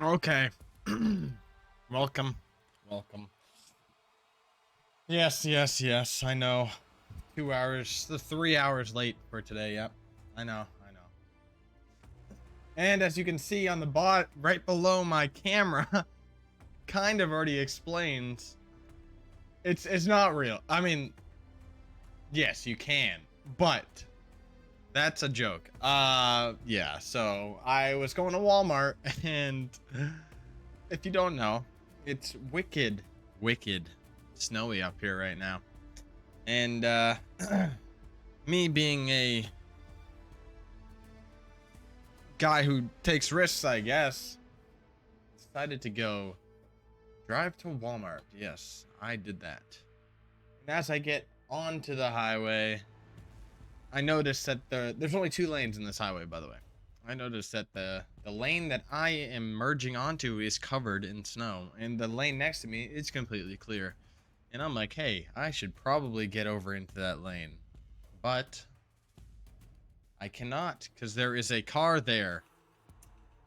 Okay. Welcome. Welcome. Yes. I know. 2 hours, the 3 hours late for today. Yep. I know. And as you can see on the bot right below my camera, kind of already explains it's not real. I mean, yes, you can, but that's a joke. Yeah. So I was going to Walmart, and if you don't know, it's wicked snowy up here right now. And me being a guy who takes risks, I guess, decided to go drive to Walmart. Yes, I did that. And as I get onto the highway, I noticed that there's only 2 lanes in this highway, by the way. I noticed that the lane that I am merging onto is covered in snow, and the lane next to me is completely clear. And I'm like, hey, I should probably get over into that lane. But I cannot, because there is a car there.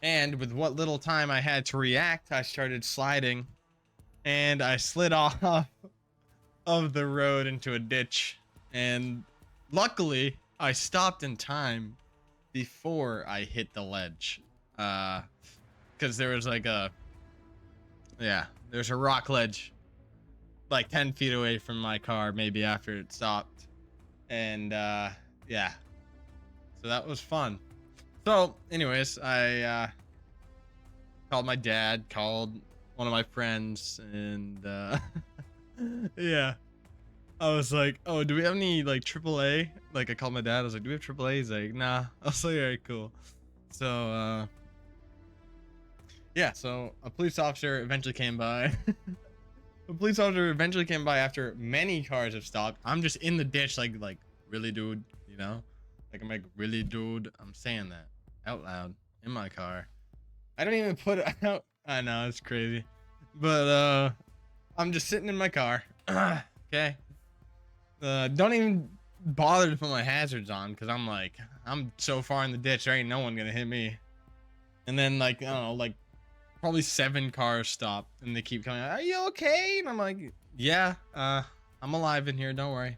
And with what little time I had to react, I started sliding, and I slid off of the road into a ditch. And luckily, I stopped in time before I hit the ledge. Because there was like there's a rock ledge like 10 feet away from my car, maybe after it stopped. And yeah, so that was fun. So, anyways, I called my dad, called one of my friends, and yeah, I was like, "Oh, do we have any like AAA?" Like, I called my dad. I was like, "Do we have AAA?" He's like, "Nah." I was like, "All right, cool." So, yeah. So a police officer eventually came by. A police officer eventually came by after many cars have stopped. I'm just in the ditch, like, really, dude. You know, like I'm like, really, dude. I'm saying that out loud in my car. I don't even put it out. I know it's crazy, but I'm just sitting in my car. Okay. Don't even bother to put my hazards on because I'm like, I'm so far in the ditch, there ain't no one gonna hit me. And then like, I don't know, like probably 7 cars stop and they keep coming. Are you okay? And I'm like, yeah, I'm alive in here. Don't worry.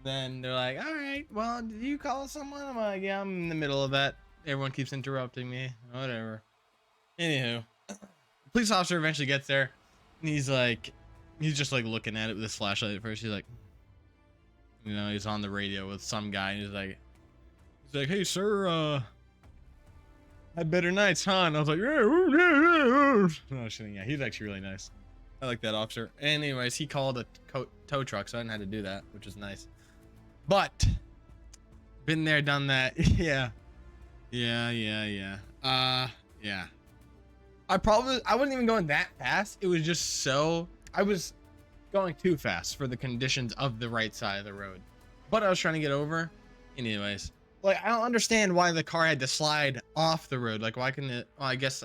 Then they're like, all right, well, did you call someone? I'm like, yeah, I'm in the middle of that. Everyone keeps interrupting me. Whatever. Anywho, the police officer eventually gets there, and he's just like looking at it with his flashlight at first. He's like, he's on the radio with some guy, and he's like, hey sir, had better nights, huh? And I was like, yeah, no, shitting, yeah, he's actually really nice. I like that officer. Anyways, he called a tow truck, so I didn't have to do that, which is nice. But been there, done that. Yeah. Yeah. I wasn't even going that fast. It was just I was going too fast for the conditions of the right side of the road. But I was trying to get over. Anyways, like, I don't understand why the car had to slide off the road. Like, why couldn't it? Well, I guess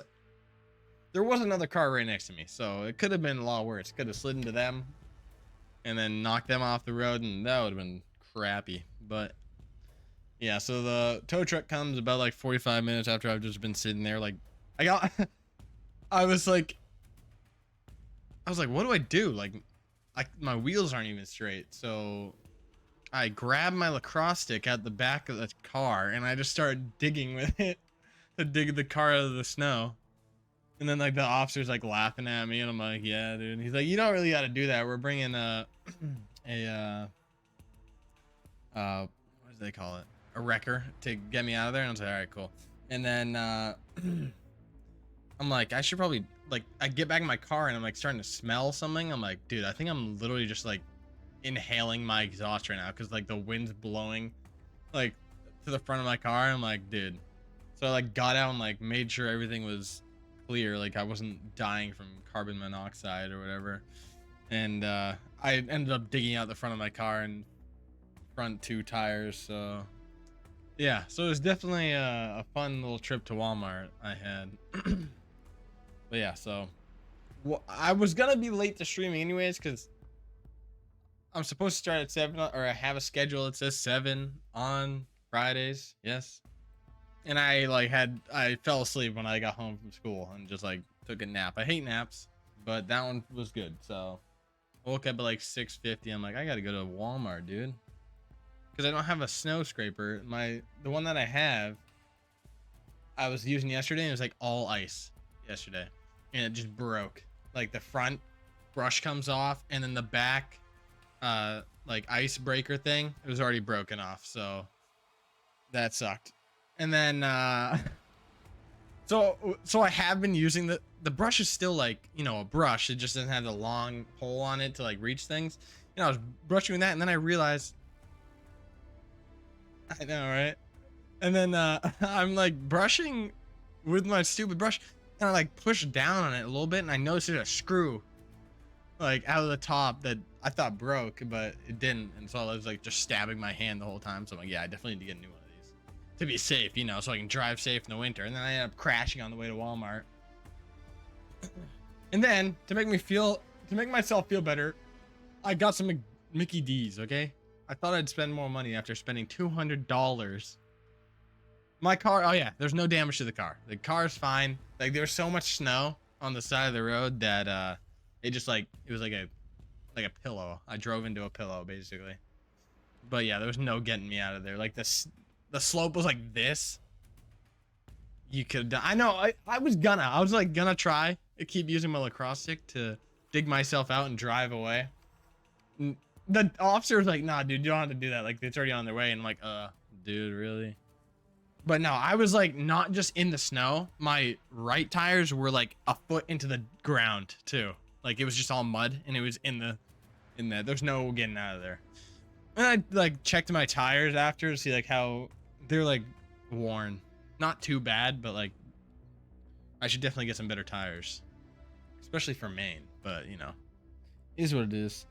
there was another car right next to me, so it could have been a lot worse. Could have slid into them and then knocked them off the road, and that would have been crappy. But yeah, so the tow truck comes about like 45 minutes after I've just been sitting there. Like, I got, I was like, what do I do? Like, my wheels aren't even straight. So I grabbed my lacrosse stick at the back of the car and I just started digging with it to dig the car out of the snow. And then like the officer's like laughing at me, and I'm like, yeah, dude. And he's like, you don't really got to do that. We're bringing a what do they call it? A wrecker to get me out of there. And I was like, all right, cool. And then I'm like, I should probably, like, I get back in my car and I'm like starting to smell something. I'm like, dude, I think I'm literally just like inhaling my exhaust right now because like the wind's blowing like to the front of my car. I'm like, dude. So I like got out and like made sure everything was clear, like I wasn't dying from carbon monoxide or whatever. And I ended up digging out the front of my car and front 2 tires. So yeah, so it was definitely a fun little trip to Walmart I had. But yeah, so I was gonna be late to streaming anyways because I'm supposed to start at 7, or I have a schedule that says 7 on Fridays. Yes. and I fell asleep when I got home from school and just like took a nap. I hate naps, but that one was good. So I woke up at like 6:50. I'm like, I gotta go to Walmart, dude, because I don't have a snow scraper. The one that I have, I was using yesterday, and it was like all ice yesterday, and it just broke. Like the front brush comes off, and then the back like icebreaker thing, it was already broken off, so that sucked. And then so I have been using the brush. Is still like, you know, a brush. It just doesn't have the long pole on it to like reach things. You know, I was brushing with that, and then I realized, I know, right? And then I'm like brushing with my stupid brush, and I like pushed down on it a little bit, and I noticed there's a screw like out of the top that I thought broke, but it didn't. And so I was like just stabbing my hand the whole time. So I'm like, yeah, I definitely need to get a new one of these to be safe, you know, so I can drive safe in the winter. And then I ended up crashing on the way to Walmart. And then to make myself feel better, I got some Mickey D's. Okay, I thought I'd spend more money after spending $200. My car, oh yeah, there's no damage to the car. The car's fine. Like, there was so much snow on the side of the road that it just like, it was like a pillow. I drove into a pillow basically. But yeah, there was no getting me out of there. Like the slope was like this. You could, I know, I was gonna try to keep using my lacrosse stick to dig myself out and drive away. The officer was like, nah, dude, you don't have to do that. Like, it's already on their way. And I'm like, dude, really? But no, I was like not just in the snow. My right tires were like a foot into the ground too. Like, it was just all mud, and it was in there. There's no getting out of there. And I like checked my tires after to see like how they're like worn. Not too bad, but like I should definitely get some better tires, especially for Maine. But you know, it is what it is.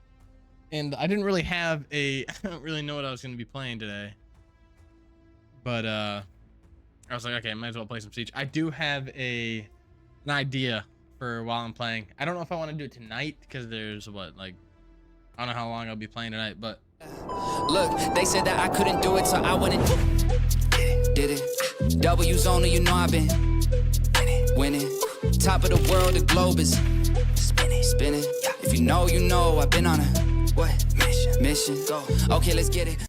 And I didn't really have I don't really know what I was going to be playing today. But I was like, okay, might as well play some Siege. I do have an idea for while I'm playing. I don't know if I want to do it tonight, because there's what, like, I don't know how long I'll be playing tonight, but look, they said that I couldn't do it, so I went and did it. W's only, you know I've been winning. Top of the world, the globe is spinning. If you know, you know I've been on a what mission? Go. Okay, let's get it.